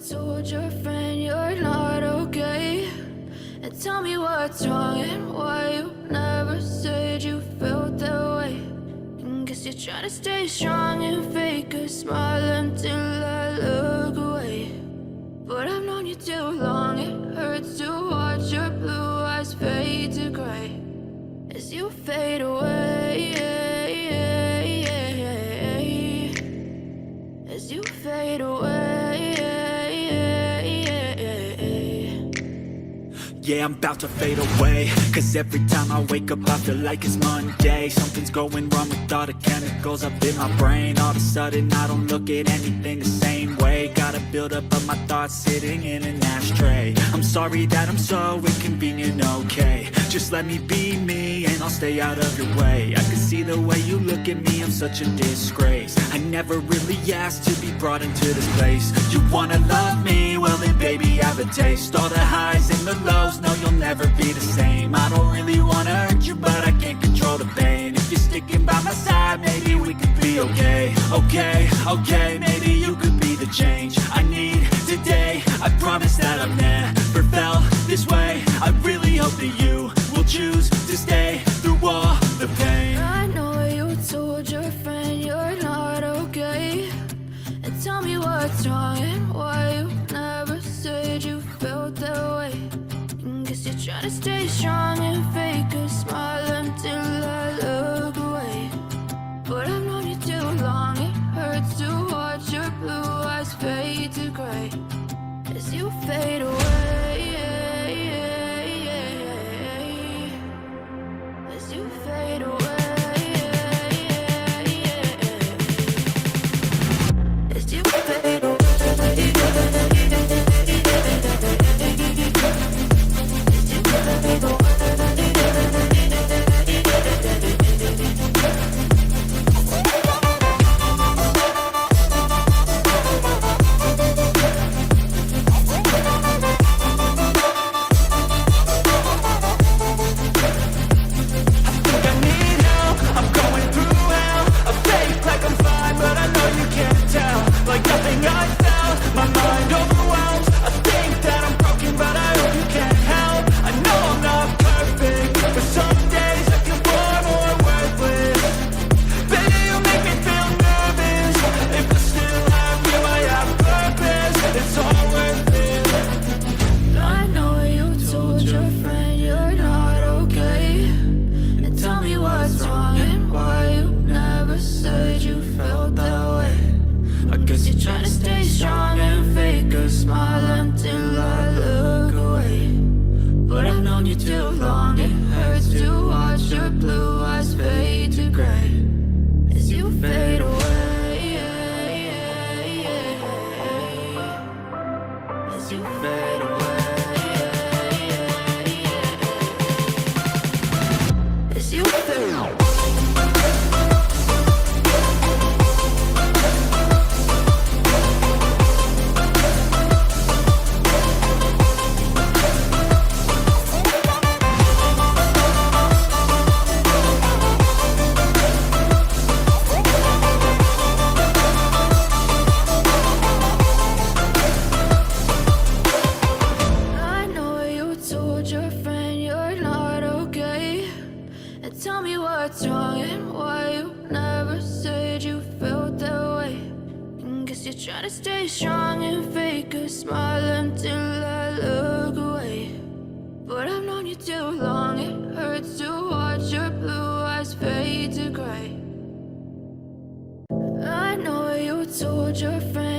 told your friend you're not okay, and tell me what's wrong and why you never said you felt that way. And guess you're trying to stay strong and fake a smile until I look away. But I've known you too long, it hurts to watch your blue eyes fade to gray as you fade away, as you fade away. Yeah, I'm about to fade away, cause every time I wake up I feel like it's Monday. Something's going wrong with all the chemicals up in my brain. All of a sudden I don't look at anything the same way. Got a buildup of my thoughts sitting in an ashtray. I'm sorry that I'm so inconvenient, okay. Just let me be me and I'll stay out of your way. I can see the way you look at me, I'm such a disgrace. I never really asked to be brought into this place. You wanna love me? Well then baby have a taste. All the highs and the lows, no you'll never be the same. I don't really wanna hurt you but I can't control the pain. If you're sticking by my side maybe we could be okay. Okay, maybe you could be the change I need today. I promise that I've never felt this way. I really hope that you will choose to stay through all the pain. I know you told your friend you're not okay, and tell me what's wrong and why you never said you felt that way. And guess you're trying to stay strong and fake a smile until I look away. But I've known you too long, it hurts to watch your blue eyes fade to gray as you fade away, as you fade away, as you fade away. Try to stay strong and fake a smile until I look away. But I've known you too long, it hurts to watch your blue eyes fade to gray. I know you told your friend